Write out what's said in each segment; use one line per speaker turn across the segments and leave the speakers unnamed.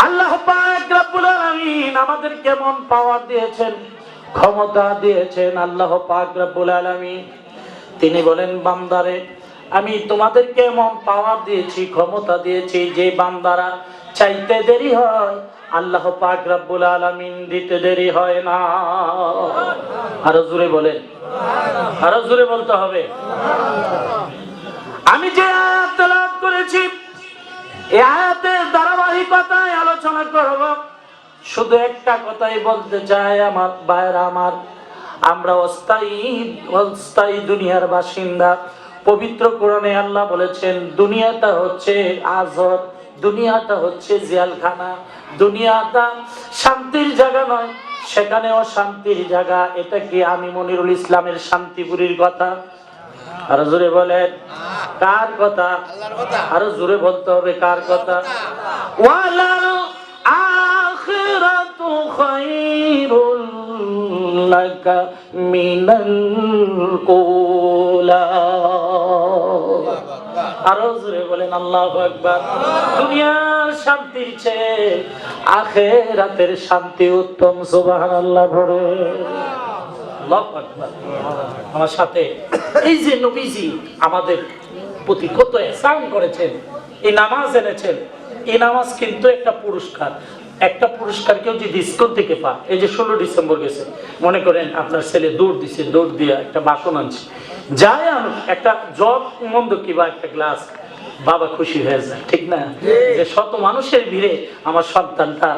আল্লাহ পাক রব্বুল আলামিন আমাদের কেমন পাওয়ার দিয়েছেন, ক্ষমতা দিয়েছেন। আল্লাহ পাক রব্বুল আলামিন তিনি বলেন, বান্দারে আমি তোমাদেরকে এমন পাওয়ার দিয়েছি, ক্ষমতা দিয়েছি, যে বান্দারা চাইতে দেরি হয় আল্লাহ পাক রব্বুল আলামিন দিতে দেরি হয় না। আরো জোরে বলেন, আরো জোরে বলতে হবে। আমি যে আয়াত তেলাওয়াত করেছি এই আয়াতের ধারাবাহিকতায় আলোচনা করব। শুধু একটা কথাই বলতে চাই আমার ভাইরা আমার, আমরা অস্থায়ী দুনিয়ার বাসিন্দা। পবিত্র কোরআনে আল্লাহ বলেছেন দুনিয়াটা হচ্ছে আযব, দুনিয়াটা হচ্ছে জেলখানা, দুনিয়াটা শান্তির জায়গা নয়, সেখানেও শান্তির জায়গা। এটা কি আমি মনিরুল ইসলামের শান্তিপুরীর কথা? আরো জোরে বলেন কার কথা? আল্লাহর কথা। আরো জোরে বলতে হবে কার কথা? ওয়ালাল আখিরাতু খায়রুল লাকা মিনাল উলা। আরো জোরে বলেন আল্লাহু আকবার। দুনিয়ার শান্তির চেয়ে আখিরাতের শান্তি উত্তম। সুবহানাল্লাহ পড়ে আল্লাহু আকবার। আমার সাথে এই যে নবীজি আমাদের প্রতি কত ihsan করেছেন, এই নামাজ এনেছেন, এই নামাজ কিন্তু একটা পুরস্কার। একটা পুরস্কার কেউ যদি স্কুল থেকে পায়, এই যে 16 ডিসেম্বর গেছে, মনে করেন আপনার ছেলে দৌড় দিছে, দৌড় দিয়ে একটা বাসন আনছে, যাই আনুক, একটা জগ মন্দ কিবা একটা গ্লাস, বাবা খুশি হয়ে যায়, ঠিক না? যে শত মানুষের ভিড়ে আমার সন্তানটা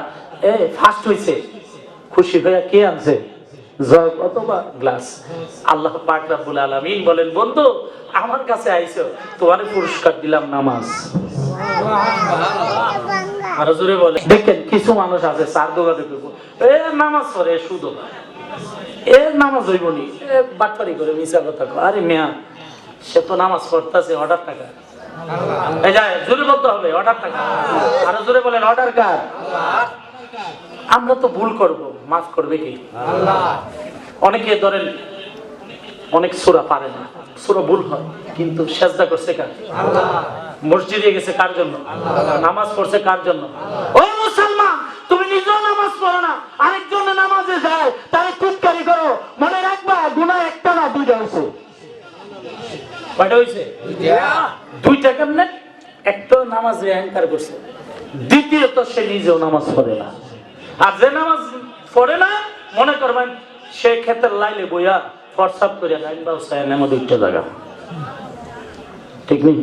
ফার্স্ট হয়েছে, খুশি হয়ে কে আনছে? জগ অথবা গ্লাস। আল্লাহ পাক রব্বুল আলামিন বলেন, বন্ধু আমার কাছে আইছো, তোমারে পুরস্কার দিলাম নামাজ। আরো জোরে বলে। দেখেন কিছু মানুষ আছে চার দোকানে নামাজ পড়ে শুধু নামাজ হইব নি, বাটপারি করে মিশা কথা। আরে মিয়া, সে তো নামাজ পড়তেছে, অর্ডার টাকা। এই যায় জোরে বলতে হবে, অর্ডার টাকা। আরো জোরে বলেন, অর্ডার কার? আমরা তো ভুল করব, মাফ করবে কি আল্লাহ। অনেকে ধরেন অনেক সূরা পারে না, সূরা ভুল হয়, কিন্তু সিজদা করছে কার? আল্লাহ। মসজিদে গেছে কার জন্য? আল্লাহ। নামাজ পড়ছে কার জন্য? ও মুসলমান, তুমি নিজেও নামাজ পড়ো না, আরেকজন নামাজে যায়, তাই টিটকারি করো। মনে রাখবা গুনাহ একটা না দুইটা হইছে। কয়টা হইছে? দুইটা। কেমনে? একটা নামাজে অহংকার করছে, দ্বিতীয়ত সে নিজেও নামাজ পড়ে না। আর যে নামাজ পড়ে না, মনে করবেন সে ক্ষেতের লাইলে বইয়া ফরসাপ করে জায়গা, ঠিক নেই?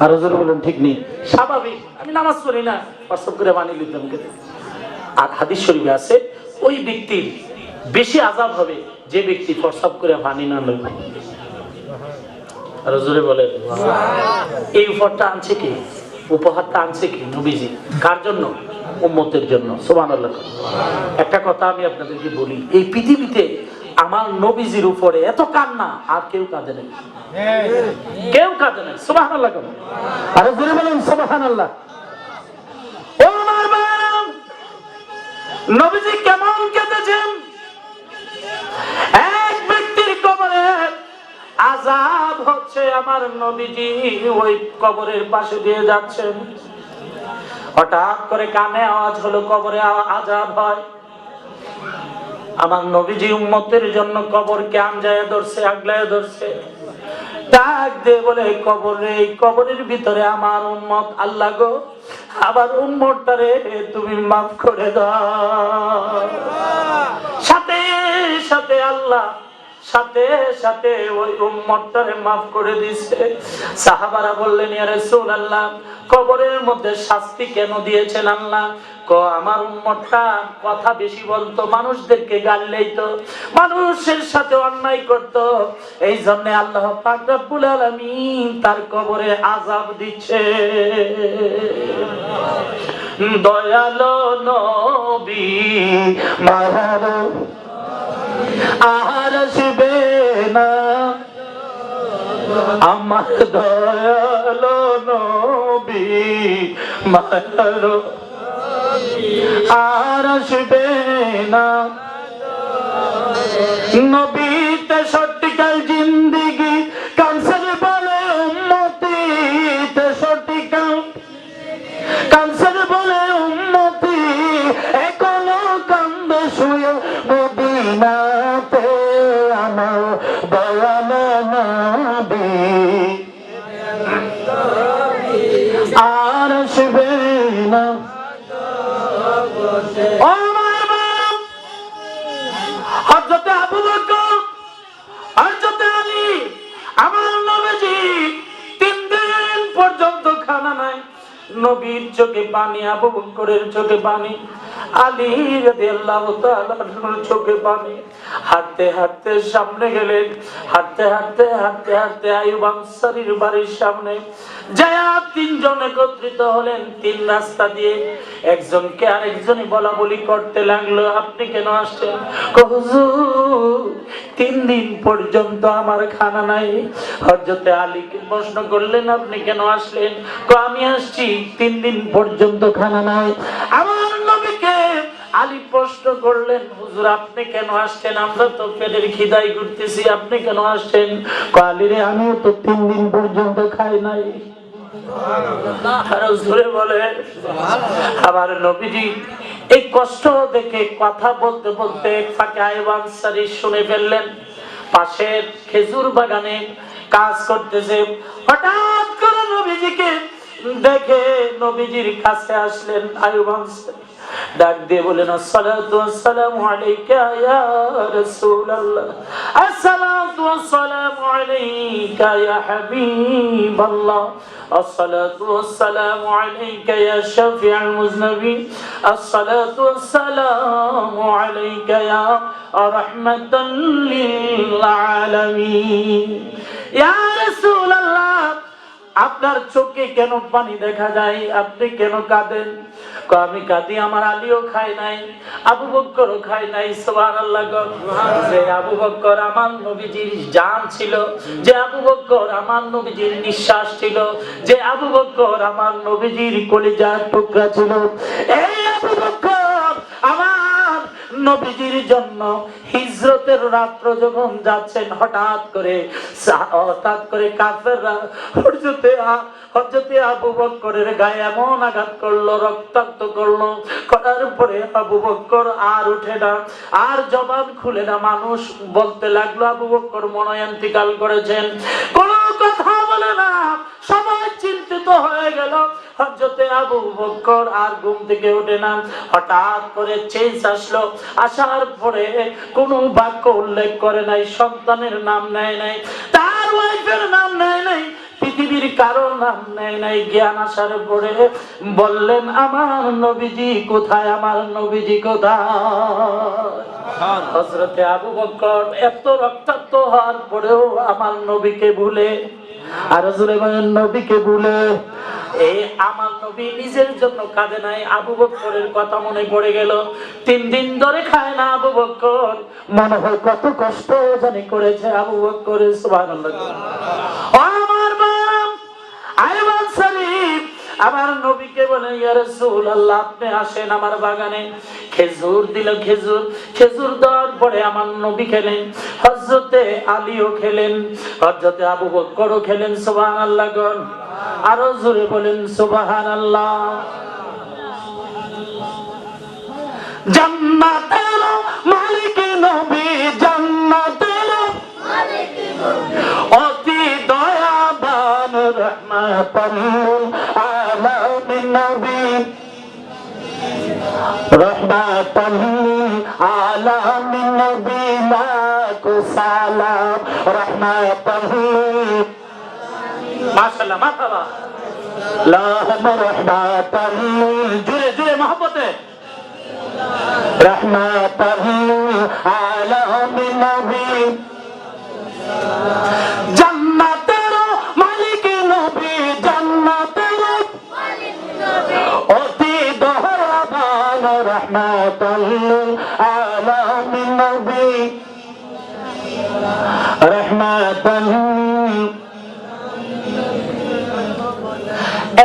আরো জোরে বলেন ঠিক নেই? স্বাভাবিক, আমি নামাজ পড়ি না, ফরসাপ করে বানিয়ে লিখতাম। আর হাদিস শরীফে আছে ওই ব্যক্তির বেশি আযাব হবে যে ব্যক্তি ফরসাপ করে পানি না লইব। আরো জোরে বলেন। এই উপহারটা আনছে কি? উপহারটা আনছে কি? নবীজি। কার জন্য? উম্মতের জন্য। সুবহানাল্লাহ। একটা কথা আমি আপনাদেরকে বলি, এই পৃথিবীতে আমার নবীজির উপরে এত কান্না আর কেউ কাঁদে না, কেউ কাঁদে না। সুবহানাল্লাহ। আরো জোরে বলেন সুবহানাল্লাহ। ও আমার ভাইরা, নবীজি কেমন কেঁদেছেন? এক ব্যক্তির কবরে আযাব হচ্ছে, আমার নবীজি ওই কবরের পাশে দিয়ে যাচ্ছেন, হঠাৎ করে কানে আওয়াজ হলো কবরে আযাব হয়। আমার নবীজি উম্মতের জন্য কবরকে আমজায়া ধরছে, আগলায়া ধরছে, ডাক দিয়ে বলে, কবরে, এই কবরের ভিতরে আমার উম্মত, আল্লাহ গো আবার উম্মতটারে তুমি মাফ করে দাও। সাথে সাথে আল্লাহ সাথে সাথে ওই উম্মতটারে মাফ করে দিয়েছে। সাহাবারা বললেন, ইয়া রাসূলুল্লাহ, কবরের মধ্যে শাস্তি কেন দিয়েছেন আল্লাহ? আমার উম্মতটা কথা বেশি বলতো, মানুষদেরকে গালি দিত, মানুষের সাথে অন্যায় করত, এই জন্য আল্লাহ পাক রব্বুল আলামিন তার কবরে আযাব দিচ্ছে। দয়ালো নবী মায়ালো আর আসবে না, আমার দয়ালো নবী মায়ালো আর আসবে না। নবী 63 জিন্দেগি কানসার বলে উম্মতি, 63 কানসার বলে উম্মতি, শুয়ে মদিনাতে আমার দয়াল নবী আর আসবে না। ও আমার বাপ, হযরত আবু বকর, হযরত আলী, আমার নবীজি 3 দিন পর্যন্ত খানা নাই। নবীর চোখে পানি, আবু বকরের চোখে পানি, আলী রাদিয়াল্লাহু তাআলার চোখে পানি। হাঁটতে হাঁটতে সামনে গেলেন, হাঁটতে হাঁটতে হাঁটতে হাঁটতে আইয়ুব আনসারীর বাড়ির সামনে যায়া 3 জন একত্রিত হলেন। 3 রাস্তা দিয়ে একজনকে আরেকজনই বলা বলি করতে লাগলো, আপনি কেন আসছেন? হুজুর 3 দিন পর্যন্ত আমার খানা নাই। হযরতে আলীকে প্রশ্ন করলেন, আপনি কেন আসলেন? আমি আসছি 3 দিন পর্যন্ত খানা নাই। আমার নবীকে আলী প্রশ্ন করলেন, হুজুর আপনি কেন আসছেন? আমরা তো পেটের খিদায় ঘুরতেছি, আপনি কেন আসছেন? আলী রে, আমিও তো 3 দিন পর্যন্ত খাই নাই। আরো জোরে বলে। আমার নবীজি এই কষ্ট দেখে কথা বলতে বলতে ফাঁকে আইয়ুব আনসারী শুনে ফেললেন। পাশের খেজুর বাগানে কাজ করতেছে, হঠাৎ করে নবীজিকে দেখে নবীজির কাছে আসলেন আইয়ুব আনসারী। ডাক দিয়ে বলেন, আসসালাতু ওয়াসসালামু আলাইকা ইয়া রাসূলুল্লাহ, আসসালাতু ওয়াসসালামু আলাইকা ইয়া হাবিবাল্লাহ, আসসালাতু ওয়াসসালামু আলাইকা ইয়া শাফিউল মুজনিবিন, আসসালাতু ওয়াসসালামু আলাইকা ইয়া রাহমাতাল লিল আলামিন। ইয়া রাসূলুল্লাহ, আপনার চোখে কেন পানি দেখা যায়? আপনি কেন কাঁদেন? আমি কাঁদি, আমার আলীও খায় নাই, আবু বকরও খায় নাই। সুবহানাল্লাহ। যে আবু বকর আমার নবীজির জান ছিল, যে আবু বকর আমার নবীজির নিঃশ্বাস ছিল, যে আবু বকর আমার নবীজির কলিজার টুকরা ছিল, এই আবু বকর আমার নবীজির জন্য হিজরতের রাত্র যখন যাচ্ছেন, হঠাৎ করে কাফেররা হযরতে আবু বকরের গায়ে এমন আঘাত করলো, রক্তাক্ত করলো, করার পরে আবু বকর আর উঠে না, আর জবান খুলে না। মানুষ বলতে লাগলো আবু বকর মনে হয় ইন্তিকাল করেছেন, কোনো কথা বলে না। সবাই চিন্তিত হয়ে গেল। হযরতে আবু বকর আর ঘুম থেকে ওঠে না। হঠাৎ করে চেঞ্জ আসলো, আসার পরে কোনো বাক্য উল্লেখ করে নাই, সন্তানের নাম নেয় নাই, তার ওয়াইফের নাম নেয় নাই, পৃথিবীর কারো নাম নেয় নাই। জ্ঞান আসার পরে বললেন, আমার নবীজি কোথায়? আমার নবীজি কোথায়? হযরতে আবু বকর এত রক্তাক্ত হওয়ার পরেও আমার নবীকে ভুলে, আর জোরে বলেন নবীকে ভুলে। এই আমার নবী নিজের জন্য কাঁদে নাই, আবু বকরের কথা মনে পড়ে গেল। 3 দিন ধরে খায় না আবু বকর, মনে হয় কত কষ্ট জানি করেছে আবু বকর। সুবহানাল্লাহ। আমার বাপ আইয়ুব আনসারী আমার নবীকে বলে, ইয়া রাসূলুল্লাহ আপনি আসেন আমার বাগানে। খেজুর দিল, খেজুর দেওয়ার পরে আমার নবী খেলেন, হযরতে আলীও খেলেন, হযরতে আবু বকরও খেলেন। সুবহানাল্লাহ। আরো জোরে বলেন সুবহানাল্লাহ। জান্নাতের মালিক নবী, জান্নাতের মালিক নবী, অতি দয়াবান রহমাতুল আলামিন নবী, রহমাতুল আলামিন নবী, লাখো সালাম রহমাতুল। মাশাআল্লাহ, মারহাবা। লাহম রহমাতুল, জুরে জুরে মহব্বতে, রহমাতুল আলামিন নবী, জান্নাতের মালিক নবী, জান্নাতের মালিক নবী, অতি দয়াবান রহমাতুল আলামিন নবী, রহমাতুল।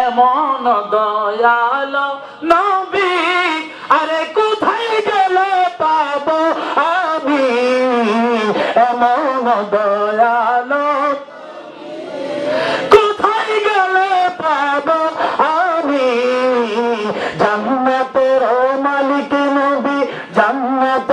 এমন দয়ালো নবী আরে কোথায় গেলে পাবো আমি? এমন দয়ালো কোথায় গেলে পাবো আমি? জান্নাতের মালিক নবী, জান্নাত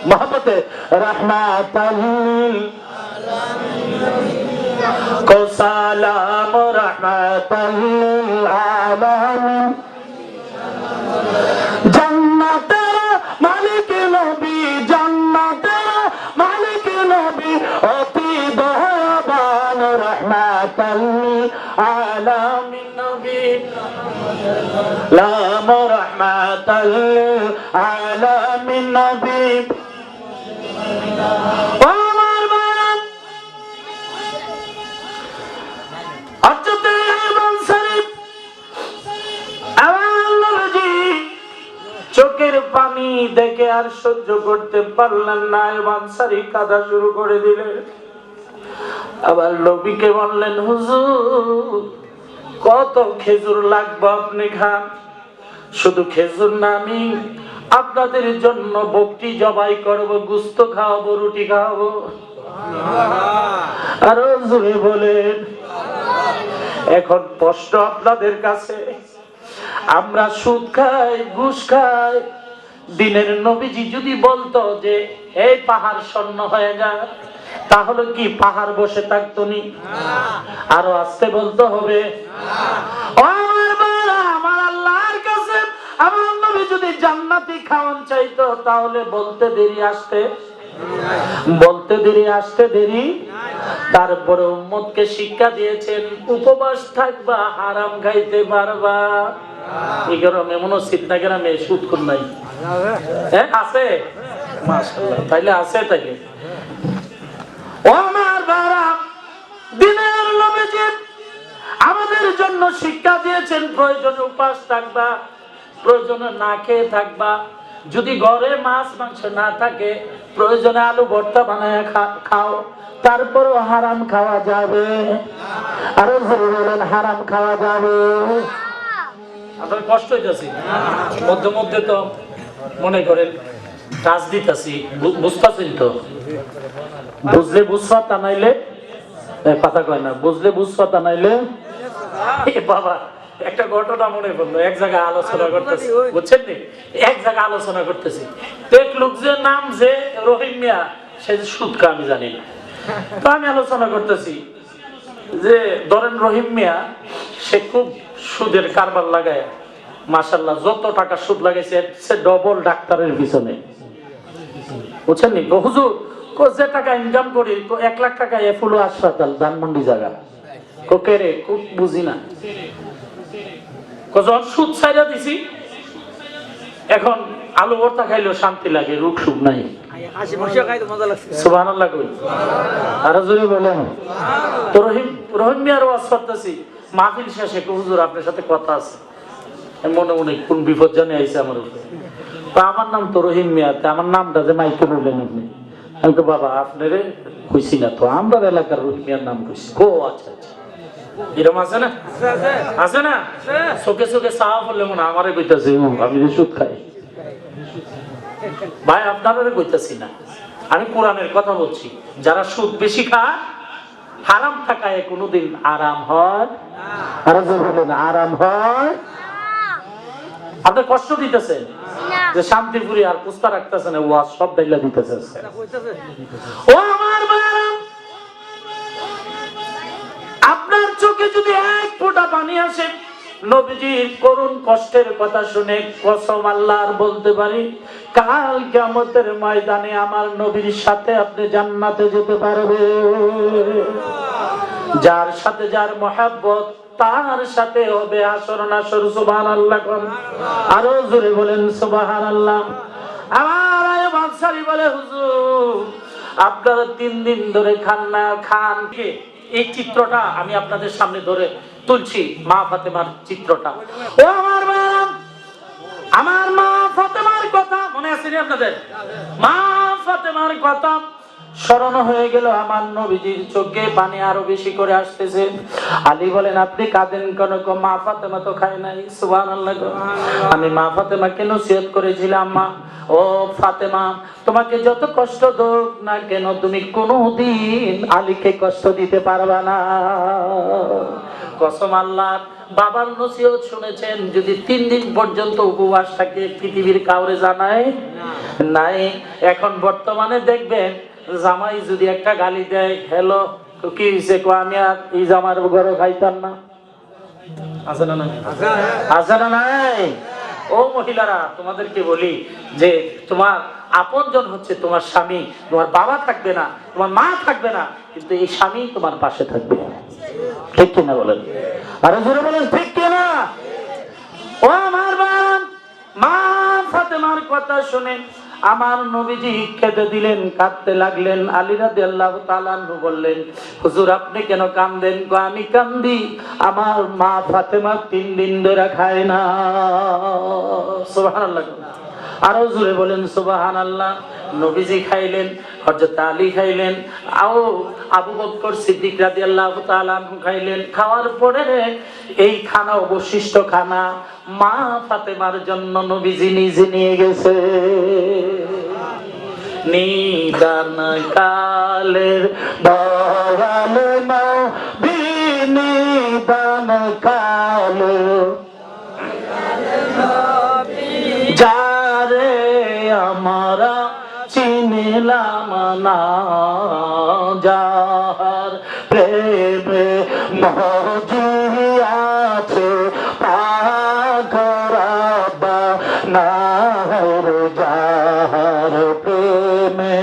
मोहब्बत रहमतल को सलाम रहमतल आलमीन जन्नतेर मालिक नबी जन्नतेर मालिक नबी अति दयावान रहमतल आलमीन नबी लाम रहमतल आलमीन नबी আমার বাপ আচ্ছাতে বলছারি আমার নবী চোখের পানি দেখে আর সহ্য করতে পারলেন না বানসারি কাঁদা শুরু করে দিলেন আবার নবীকে বললেন হুজুর কত খেজুর লাগবে আপনি খান শুধু খেজুর না আমি আপনাদের জন্য বকরি জবাই করব গোশত খাওয়াবো রুটি খাওয়াবো আর জুড়ে বলেন এখন প্রশ্ন আপনাদের কাছে আমরা সুদ খাই ঘুষ খাই দিনের নবীজি যদি বলতো যে এই পাহাড় স্বর্ণ হয়ে যায় তাহলে কি পাহাড় বসে থাকতো নি আরো আস্তে বলতে হবে আমার আল্লাহর কাছে আমার নবী যদি জান্নাতি খাওয়ান চাইতো তাহলে বলতে দেরি আসতে দেরি তারপরে উম্মতকে শিক্ষা দিয়েছেন উপবাস থাকবা হারাম খাইতে পারবা এই গ্রামে মনস্থিত না গ্রামে সুদ কোন নাই আছে মাশাআল্লাহ তাইলে আছে তাইলে ও আমার বাবা দিনের নবীজি আমাদের জন্য শিক্ষা দিয়েছেন প্রয়োজনে উপাস থাকবা প্রয়োজনে না খেয়ে থাকবা যদি ঘরে মাছ মাংস না থাকে প্রয়োজনে আলু ভর্তা বানায় খাও তারপরও হারাম খাওয়া যাবে আরো বলেন হারাম খাওয়া যাবে আপনার কষ্ট হইতেছে মধ্যে মধ্যে তো মনে করেন কাজ দিতেছি বুঝতেছেন তো বুঝলে বুঝবা তা নাইলে কথা কয় না বুঝলে বুঝবা তা নাইলে বাবা একটা ঘটনা মনে পড়লো এক জায়গায় আলোচনা করতেছি বুঝছেন নি এক জায়গায় আলোচনা করতেছি তো এক লোক যে নাম যে রহিম মিয়া সে সুদ খা আমি জানি না তো আমি আলোচনা করতেছি যে ধরেন রহিম মিয়া সে খুব সুদের কারবার লাগায় মাশাআল্লাহ যত টাকা সুদ লাগাইছে সে ডবল ডাক্তারের পিছনে বুঝছেন নি হুজুর যে টাকা ইনকাম করি তো 1 লাখ টাকা এফুলো হাসপাতাল ধানমন্ডি জায়গা কোকে রে খুব বুঝি না যখন সুদ ছাইরা দিছি এখন আলু ভর্তা খাইলেও শান্তি লাগে রোগ সুখ নাই সুবহানাল্লাহ কই আরো জোরে বলেন তো রহিম মিয়ার ওয়াজ করতেছি মাহফিল শেষে হুজুর আপনার সাথে কথা আছে মনে মনে কোন বিপদ জানে আইছে আমার উপরে তো আমার নাম তো রহিম মিয়া আমার নামটা যে মাইকে বললেন আপনি আমি তো বাবা আপনারে কইছি না তো আমরা এলাকার রহিম মিয়ার নাম কইছি ও আচ্ছা আচ্ছা এরকম আছে না আছে না চোখে চোখে চাওয়া বললে মনে আমারে কইতাছে আমি যে সুদ খাই ভাই আপনারে কইতাছি না আমি কোরআনের কথা বলছি যারা সুদ বেশি খায় হারাম থাকায় কোনোদিন আরাম হয় আর বলেন আরাম হয় আপনি কষ্ট দিতেছেন যে শান্তিপুরি আর পুস্তা রাখতেছেন ওয়াজ সব দাইলা দিতেছে ও আমার বাবা আপনার চোখে যদি এক ফোঁটা পানি আসে নবীজির করুণ কষ্টের কথা শুনে কসম আল্লাহর বলতে পারি কাল কিয়ামতের ময়দানে আমার নবীর সাথে আপনি জান্নাতে যেতে পারবেন যার সাথে যার মহব্বত তার সাথে হবে আসর নাসর সুবহানাল্লাহ আরো জোরে বলেন সুবহানাল্লাহ আমার আয় বাদশাহী বলে হুজুর আপনারা 3 দিন ধরে খান না খান কি এই চিত্রটা আমি আপনাদের সামনে ধরে তুলছি মা ফাতেমার চিত্রটা ও আমার মা ফাতেমার কথা মনে আছে নি আপনাদের মা ফাতেমার কথা স্মরণ হয়ে গেল আমার নবীজির চোখে পানি আরো বেশি করে আসতেছে। আলী বলেন, আপনি কাঁদেন কেন? মা ফাতেমা তো খায় নাই। সুবহানাল্লাহ। আমি মা ফাতেমাকে নসিহত করেছিলাম, মা ও ফাতেমা, তোমাকে যত কষ্ট হোক না কেন তুমি কোনোদিন আলীকে কষ্ট দিতে পারবা না। কসম আল্লাহর, বাবার নসিহত শুনেছেন, যদি 3 দিন পর্যন্ত উপবাস থাকে পৃথিবীর কাউরে জানায় নাই। এখন বর্তমানে দেখবেন জামাই যদি একটা গালি দেয়, হ্যালো কি হয়েছে, আমি আর এই জামার ঘরে খাইতাম না। আছে না নাই? আছে না নাই? ও মহিলারা, তোমাদেরকে বলি যে তোমার আপনজন হচ্ছে তোমার স্বামী। তোমার বাবা থাকবে না, তোমার মা থাকবে না, কিন্তু এই স্বামী তোমার পাশে থাকবে। ঠিক কিনা বলেন? আরো জোরে বলেন ঠিক কিনা? ও আমার মা ফাতেমার কথা শুনে আমার নবীজি কেঁদে দিলেন, কাঁদতে লাগলেন। আলী রাদিয়াল্লাহু তাআলা আনহু বললেন, হুজুর আপনি কেন কাঁদেন? আমি কান্দি, আমার মা ফাতেমা 3 দিন ধরে খায় না। সুবহানাল্লাহ। আরো জোরে বলেন সুবহানাল্লাহ। নবীজি খাইলেন, হযরত আলী খাইলেন, আবু বকর সিদ্দিক রাদিয়াল্লাহু তাআলা আনহু খাইলেন। খাওয়ার পরে এই খানা, অবশিষ্ট খানা মা ফাতেমার জন্য নবীজি নিজে নিয়ে গেছে। নিদান কালের দয়াল নবী, নিদান কালে যারে আমরা চিনিলাম না, যার প্রেমে মজিয়াছে পাগরাবা না, যার প্রেমে।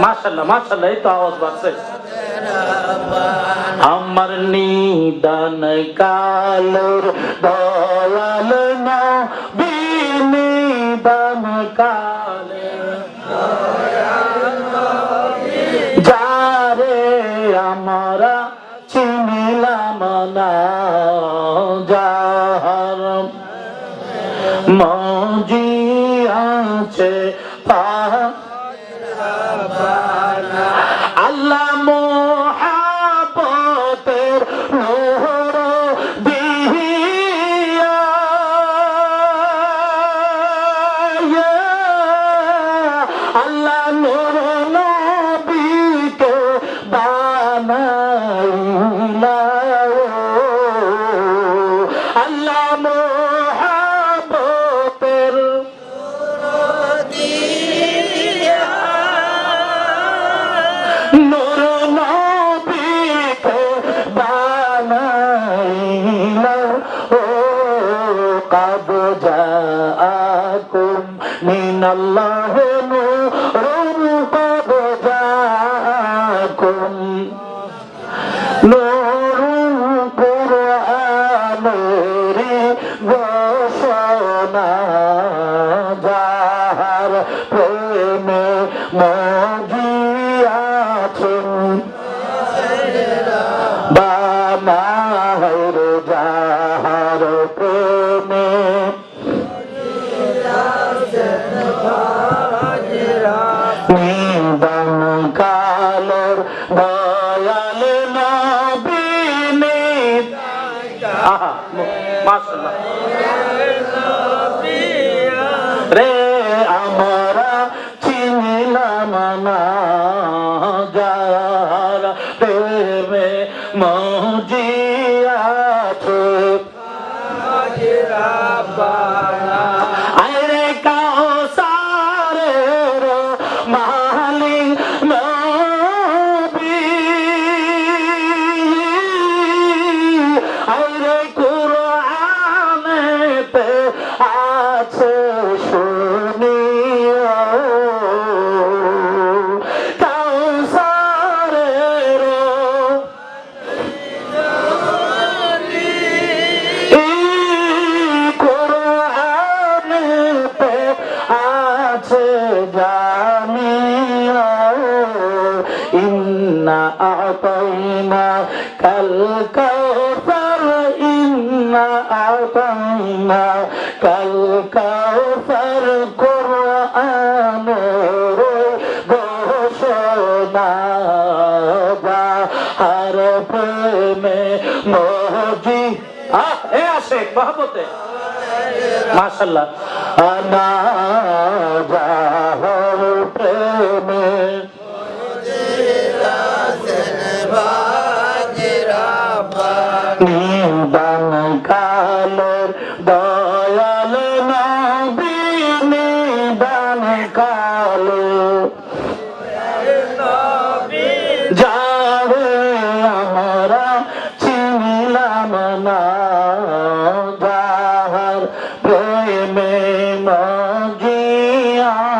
মাশাআল্লাহ মাশাআল্লাহ, এই তো আওয়াজ বাড়ছে। আমার নিদান কালের দয়াল নবী, নিদান কালের যারে আমরা চিনিলাম না, যার মজিয়াছে আল্লাহ মোহাব্বতের নূর দিয়া, আল্লাহ নূর নবীকে বানাইলা, আল্লাহ মোহাব্বতের নূর নবীকে বানাইলা। ও কাদ জাআকুম মিনাল্লাহি নূরুন, কাদ জাআকুম নূরুন, কুরআনের ঘোষণা, যার প্রেমে মজিয়াছেন বানাইর, যার প্রেমে নিদান কালের দয়াল নবী, আহা মাশাআল্লাহ রে আমরা চিনিলাম না, যার প্রেমে মজিয়াছে আরে কাউসারের মালিক নবী, আরে কুরআনেতে আছে শুনিও, কাউসারের কুরআনেতে আছে জানিও, ইন্না আ'তাইনা কাল কাউসার, ইন্না আ'তাইনা কাল কাউসার, কুরআনের না যাহার প্রেমে মজি এ আসে মহব্বতে মাশাআল্লাহ না যাহার প্রেমে নিদান কালের দয়াল নবী নিদান কালে যারে আমরা চিনলাম না যাহার প্রেমে মজিয়াছে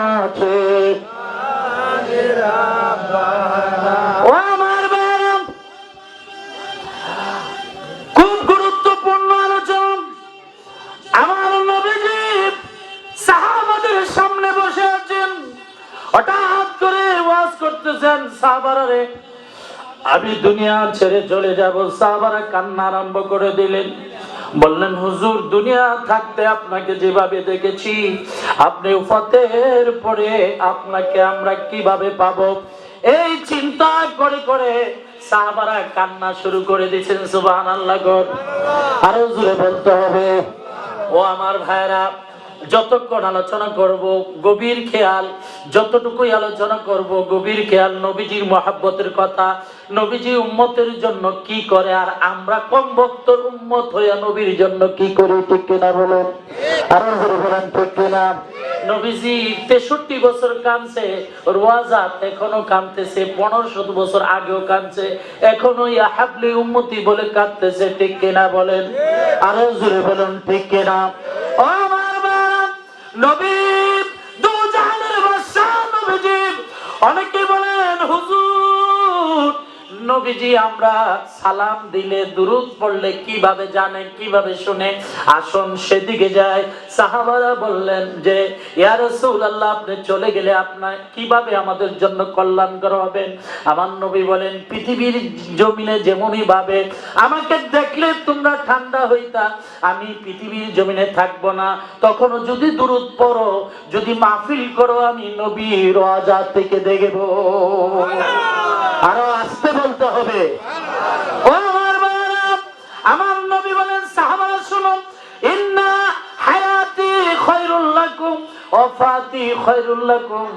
ও আমার বাবা খুব গুরুত্বপূর্ণ আলোচনা আমার নবীজি সাহাবাদের সামনে বসে আছেন হঠাৎ করে ওয়াজ করতেছেন সাহাবারা রে আমি দুনিয়া ছেড়ে চলে যাব সাহাবারা কান্না আরম্ভ করে দিলেন বললেন হুজুর দুনিয়া থাকতে আপনাকে যেভাবে দেখেছি আপনি ওফাতের পরে আপনাকে আমরা কিভাবে পাবো এই চিন্তা করে করে সাহাবারা কান্না শুরু করে দিয়েছেন সুবহানাল্লাহ গো আরো জোরে বলতে হবে ও আমার ভাইরা যতক্ষণ আলোচনা করব গভীর খেয়াল যতটুকুই আলোচনা করব গভীর খেয়াল নবীজির মহব্বতের কথা নবীজি উম্মতের জন্য কি করে আর আমরা কম ভক্তর উম্মত হইয়া নবীর জন্য কি করে ঠিক কিনা বলেন আরো জোরে বলেন ঠিক কিনা নবীজি 63 বছর কাঁদছে রওয়াজাত এখনো কাঁদতেছে 1500 বছর আগেও কাঁদছে এখনো ইয়া হাবলি উম্মতি বলে কাঁদতেছে ঠিক কিনা বলেন আরো জোরে বলেন ঠিক কিনা ও নবী দু জাহানের বাদশা নবীজি অনেকে বলেন হুজুর নবীজি আমরা সালাম দিলে দুরূদ পড়লে কিভাবে জানে কিভাবে শুনে আসুন সেদিকে যায় সাহাবারা বললেন যে ইয়া রাসূলুল্লাহ আপনি চলে গেলে আপনার কিভাবে আমাদের জন্য কল্যাণকর হবেন আমার নবী বলেন পৃথিবীর জমিনে যেমনই ভাবে আমাকে দেখলে তোমরা ঠান্ডা হইতা আমি পৃথিবীর জমিনে থাকবো না তখনও যদি দুরূদ পড়ো যদি মাহফিল করো আমি নবী রওজা থেকে দেখব আরো আসতে বলতে হবে ও আমার বাবা আমার নবী বলেন সাহাবারা শুনো ইন্না হায়াতি খায়রুল লাকুম ওয়াফাতি খায়রুল লাকুম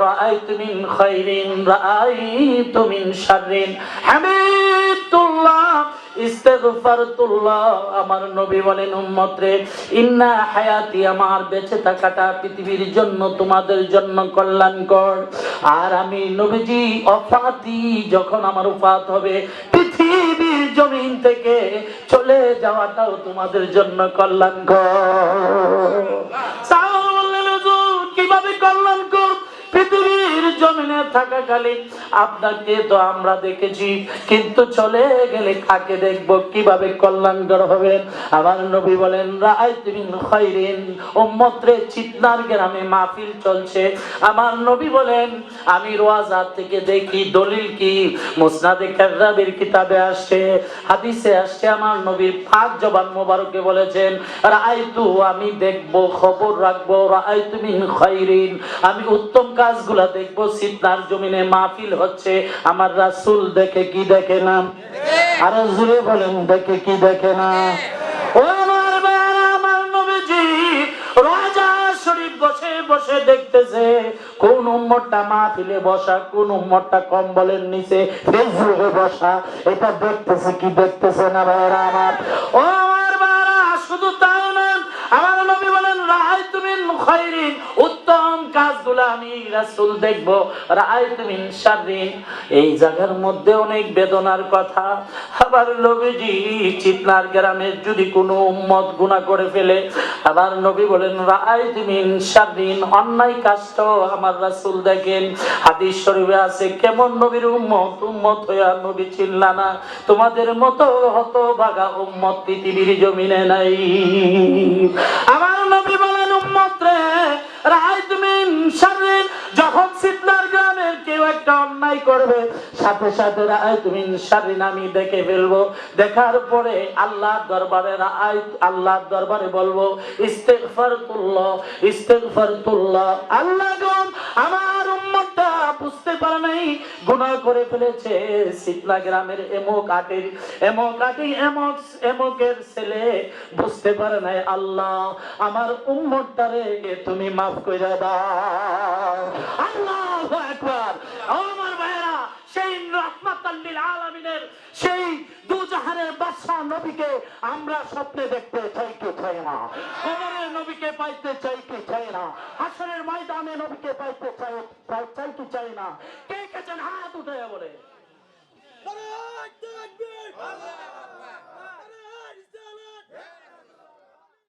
রাআইতু মিন খায়রিন রাআইতু মিন শাররিন হামিদুল্লাহ ইস্তিগফারতুল্লাহ আমার নবী বলেন উম্মত রে ইন্না হায়াতি আমার বেঁচে থাকাটা পৃথিবীর জন্য তোমাদের জন্য কল্যাণকর আর আমি নবীজি ওফাতি যখন আমার ওফাত হবে পৃথিবীর জমিন থেকে চলে যাওয়াটাও তোমাদের জন্য কল্যাণকর সাহাবারা বললেন হুজুর কিভাবে কল্যাণকর পৃথিবীর জমিনে থাকাকালীন আপনাকে তো আমরা দেখেছি কিন্তু চলে গেলে কাকে দেখব কিভাবে কল্যাণকর হবেন আমার নবী বলেন রাআইতু মিন খায়রিন উম্মত রে চিতনার গ্রামে মাহফিল চলছে আমার নবী বলেন আমি রওজা থেকে দেখি দলিল কি মুসনাদে কাযযাবের কিতাবে আসছে হাদিসে আসছে আমার নবীর পাক জবান মোবারকে বলেছেন রাআইতু আমি দেখব খবর রাখবো রাআইতু মিন খায়রিন আমি উত্তম কাজগুলা দেখবো সিদনার জমিনে মাহফিল হচ্ছে আমার রাসূল দেখে কি দেখে না আরো জোরে বলেন দেখে কি দেখে না ও আমার বাবা আমার নবীজি রওজা শরীফ বসে বসে দেখতেছে কোন উম্মতটা মাহফিলে বসা কোন উম্মতটা কম্বলের নিচে ফেসবুকে বসা এটা দেখতেছে কি দেখতেছে না ভাইরা আমার ও আমার বাবা শুধু তাই না আমার নবী বলেন রাআইতু মিন খায়রিন উত্তম কাজগুলো আমি রাসূল দেখব রাআইতু মিন শাররিন এই জায়গার মধ্যে অনেক বেদনার কথা আবার নবীজি চিতনার গ্রামে যদি কোনো উম্মত গুনাহ করে ফেলে আবার নবী বলেন রাআইতু মিন শাররিন অন্যায় কাজটাও আমার রাসূল দেখেন হাদিস শরীফে আছে কেমন নবীর উম্মত হইয়া নবী চিল্লা না তোমাদের মতো হতভাগা উম্মত পৃথিবীর জমিনে নাই আমার নবী বলেন উম্মত রে রাআইতু মিন শাররিন যখন সিদনার গ্রামের কেউ একটা অন্যায় অন্যায় করবে, সাথে সাথে রাআইতু মিন শাররিন আমি দেখে ফেলবো। দেখার পরে আল্লাহর দরবারে বলবো ইস্তিগফারতুল্লাহ ইস্তিগফারতুল্লাহ। আল্লাহ গো, আমার উম্মতটা বুঝতে পারে নাই, গুনাহ করে ফেলেছে। সিতলা গ্রামের এমকের ছেলে বুঝতে পারে নাই। আল্লাহ, আমার উম্মতটারে তুমি মাফ করে দাও। আল্লাহু আকবার। আমার ভাইরা, সেই রাহমাতাল লিল আলামিনের, সেই দুজাহানের বাদশা নবীকে আমরা স্বপ্নে দেখতে চাই কি চাই না? কবরের নবীকে পাইতে চাই কি চাই না? হাসরের ময়দানে নবীকে পাইতে চাই কি চাই না? কে কে যেন হাত উঠাইয়া বলে।